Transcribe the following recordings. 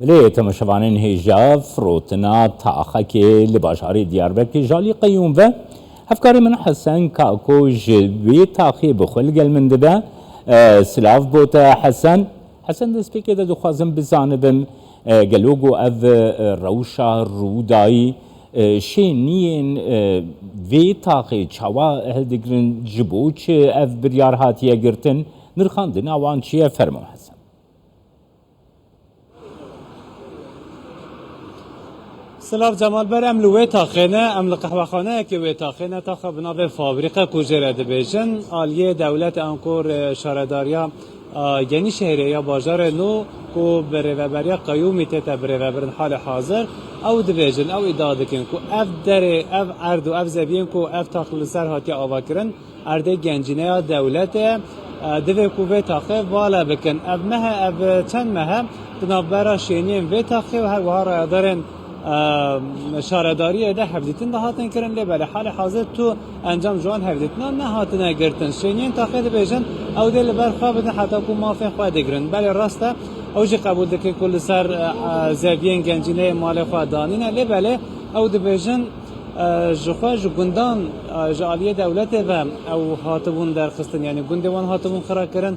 لی تماشاوانین هیجا فروتنا تاخکی لباشاری دیاربکر جالی قیوم و هفکاری من حسن کاکو جوی تاخی بخل گل من ده سلاف بوتا حسن دست پیک ده دخوازم بزانبم گلوگو او روشا رودایی شینین وی تاخی چوا هلدگرن جبو چه اف بریار هاتیه گرتن نرخاندن آوان چیه فرمو حسن. سلاف جمال بر ام لوی تاخینه ام لقهوه خانه که وی تاخینه تاخه بنا به فابریقه کوجره دبیجن آلیه دولت انکور شهرداریا یعنی شهری یا بازار نو کو بریوبریا قیومی تیتا بریوبرن حال حاضر او دبیجن او اداده کن کو اف دره اف ارد و اف زبین کو اف تاخل سر هاتی آوا کرن ارده گنجینه دولت دوی کو وی تاخه والا بکن اف مه اف چند مه بنابرا شینیم وی تاخه و هر وها را دارن شهرداری ده هفدیتن ده هاتن کرن لی بله حال حاضر تو انجام جوان هفدیتنا نه هاتن گرتن شینین تاخید بیجن او دل برخوا بدن حتی کو مافین خواه دگرن بله راسته او جی قبول دکه کل سر زویین گنجینه مال خواه دانینه لی بله او ده بیجن جخوا جگندان جالیه دولت و او هاتبون در خستن یعنی گندوان هاتبون خرا کرن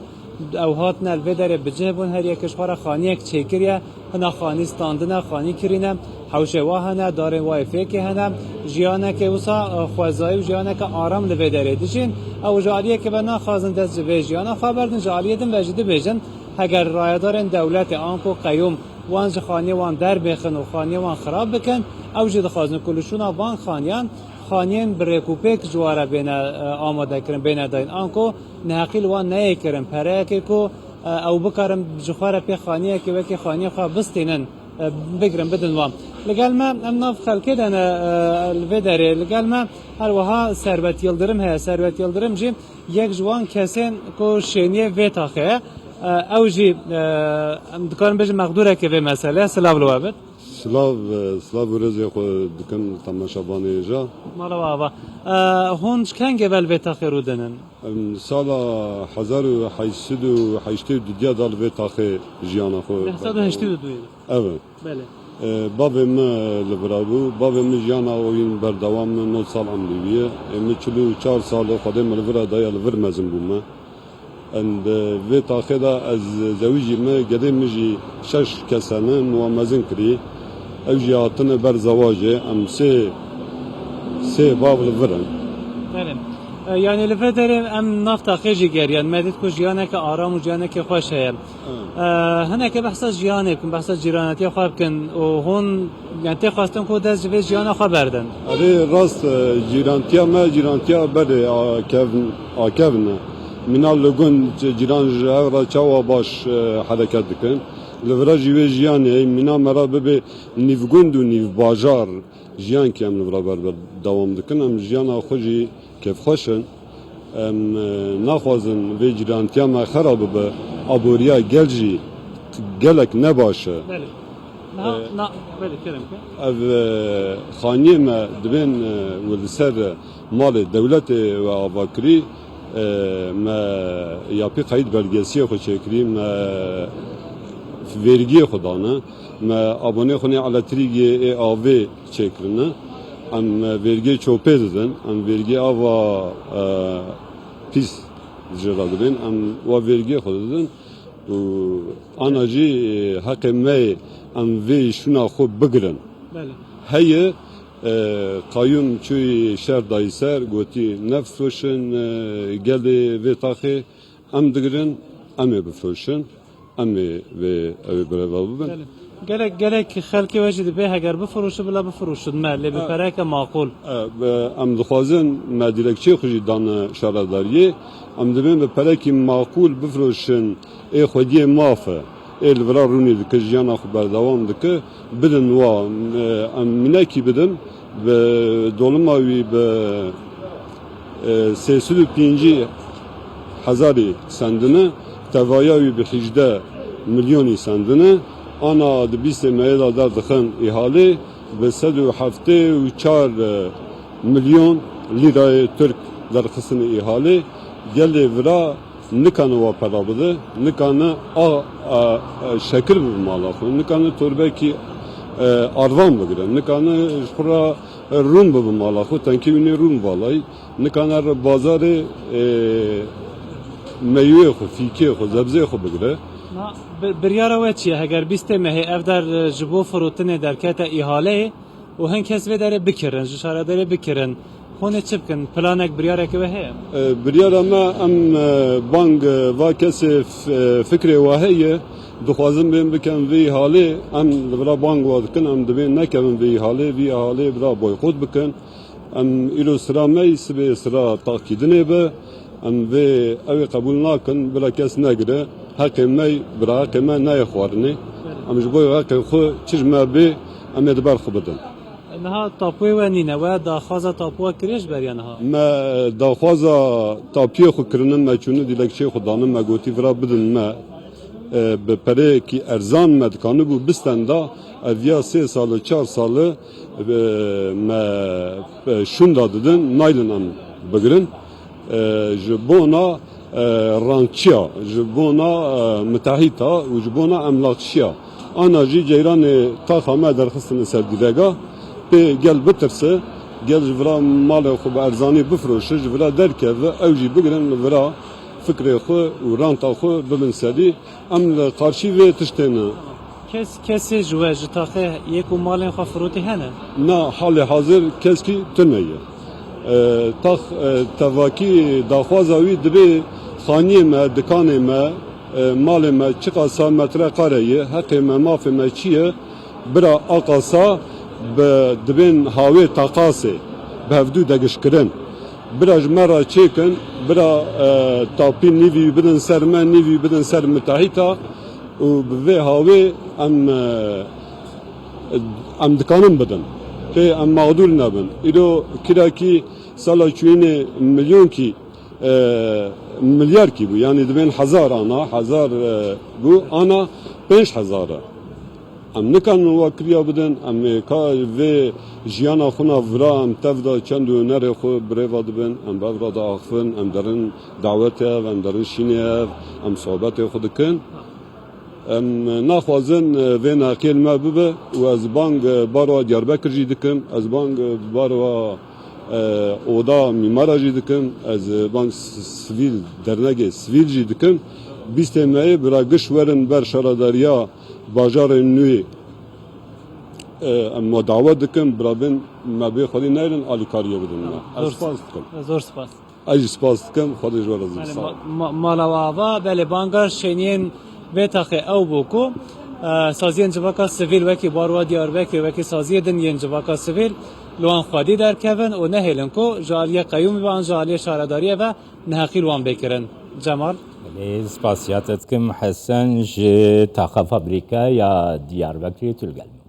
او هاتن البدر بجه بون هر یکش خورا خانی یک چیکریه هنا خانی ستاندنه خانی کرینه حوشه واه داره وای فیک هنه جیانه که وسا خوازای جیانه که آرام لبدره دیشین او جالیه که بنا خازن دست به جیانه خبردن جالیه دم وجد بیجن اگر رایدارن دولت آنکو قیوم وانج خانی وان در بخن و خانی وان خراب بکن او جد خازن کلشون وان خانیان خانیان برکوپک جواره بین آماده کردن بین داین آنکو نهقیل وان نه کردن پره که کو او بکارم جخواره پی خانیه که وکی خانیه خواه بستینن بگرم بدن وام لگل ما ام ناف خلقه دن الویداره لگل ما هر وها ثروت یلدرم هست ثروت یلدرم جی یک جوان کسین کو شینیه وی تاخه او جی دکارم بجی مقدوره که وی مسئله سلاو لوابد سلاو ورزی خو دکن تماشابانی جا مالا بابا هونج کنگه ول وی تاخه رو دنن سال 1882 دال وی تاخه جیانا خو 1882 evet بله babam liberabı babam jana oyun berdawam 9 sal amliye mi 4 sal xodem libera da vermezim buma and ve taxida az zawiji me gedim ji 6 kesane muamazin kri evjiyatını ber zavaje am se babl verin بله yani لفدرم ام نفتا خیجی گریان مدت کو جیانه که آرام و جیانه که خوش هست هنه که بحث جیانه کن بحث جیرانتی خواب کن و هون یعنی تی خواستم کو دست جوی جیانه خواب بردن آره راست جیرانتیا ما جیرانتیا بده آکفن منال لگون جیران جهر چاوا باش حرکت دکن لورا جوی جیانه منا مرا ببه نیفگوند و نیف باجار جیان که ام لورا بر دوام دکن ام جیانا خوشی کف خوشن ام نخوازن و جیرانتیا ما خراب به آبوریا گلجی گلک نباشه بله نه بله کرم که اف خانیه ما دبین ولسر مال دولت و آواکری ما یاپی قید belgesi خود چکری ما vergi خودانه ما abone خونی الکتریکی آو چکرنه ام vergi çöpe dedin ام vergi ava pis cevabın ام و vergi خوددن و anacı hakkı me ام ve şuna خود بگرن بله هی قایم چوی شهر دایسر گوتی نفسوشن گلی و تاخی ام دگرن امی بفروشن امی و اوی برای ببن گلک خلکی وجد به اگر بفروشه بلا بفروشد مالی بپره که معقول ام دخوازن مدیرکچی خوشی دان شهرداریه ام دبین بپره که معقول بفروشن ای خودی مافه ای لورا رونی دکه جیانا خو بردوام دکه بدن و ام منکی بدن به دولماوی به 305 هزاری سندنه توایاوی به 18 میلیونی سندنه آنا د 20 میلیون دلار دخن احاله به 174 میلیون لیره ترک در خصن احاله گلی ورا nikanı wa para bide, nikanı şekil bi mala xwe, nikanı torbekî arvan bigire, nikanı xura rûn bi mala xwe, tenkî wînê rûn balayî, nikanı bazarê meywê xwe, fîkê xwe, zebzê xwe bigire. بریارە وە چییە هەگەر بیستێ مەهێ ئەف دەر ji بۆ فرۆتنê derkete îhaleyê û hin kes vê derê bikirin ji şaredarê bikirin hûn ê çi bikin planek biryareke ve heye Biryara me em bang va kesê fikrê wa heye dixwazim bên bikin vê îhalê em li vira bang wa dikin em dibên nekevin vê îhalê vê îhalê bira boykot bikin em îro sira me sibê sira taqîdinê be em vê ew ê qebûl nakin bila kes negire heqê me bira heqê me nayê xwarinê em ji bo heqê xwe çi ji me bê em ê di ber xwe bidin. niha tapuê we nîne we daxwaza tapuwa kiriye ji beriya niha Me daxwaza tapiyê xwe kirinin me çûnî dilekçeyê xwe danin me gotî vira bidin me bi pereyekî erzan me dikanibû bistan da ev ya 3 salı 4 salı me şunda didin naylin em bigirin ji bona rankçiya ji bona mitahîta û ji bona emlakçiya ana jî ceyranê taxa me derxistin ser dîrega pê gel bitirse gel ji vira malê xwe bi erzanî bifroşe ji vira derkeve ew jî bigirin li vira fikrê xwe û ranta xwe bibin serî em li qarşî vê tiştê ne kesê ji we ji taxê yek û malên xwe firotî hene na halê hazir keskî tune ye tax tevakî daxwaza wî dibê xaniyê me dikanê me malê me çi qasa metre qare ye heqê me mafê me çi ye bira aqasa dibên havê taqasê bi hevdû degişkirin bira ji me re çêkin bira tapî nîvî bidin ser me nîvî bidin ser mitahîta û bi vê havê em dikanin bidin pê em mağdûr nebin îro kirakî sala çûyînê milyonkî milyarkî bû yanî dibên hezar ana hezar bû ana 5000 e em nikanin wa kiriya bidin em ka vê jiyana xwe na vira em tev da çend û nerê xwe birêva dibin em bevra da axivin em derin dawetê em derin şînê em sohbetê xwe dikin em naxwazin vê neqîl me bibe û ez bang barwa Diyarbekir jî dikim ez bang barwa oda mîmara jî dikim ez bang sivîl dernekê sivîl jî dikim bîstê me bira giş werin ber şaradariya bajarên nû em davet dikim bira bin me bê xwedî neyrin alîkariye bidin me ez spas dikim zor spas ez jî spas dikim xwedî ji we razî mala ava belê bangar şeniyên vê taxê ew bû ku saziyên civaka sivîl wekî barwa Diyarbekir wekî saziyê din yên civaka sivîl li wan xwedî derkevin û nehêlin ku ji aliyê qeyûmî ve an ji aliyê şaredariyê ve neheqî li wan bêkirin Cemal Spasiyat etkim Hesen ji taxa fabrika ya Diyarbakirê tülgelmi.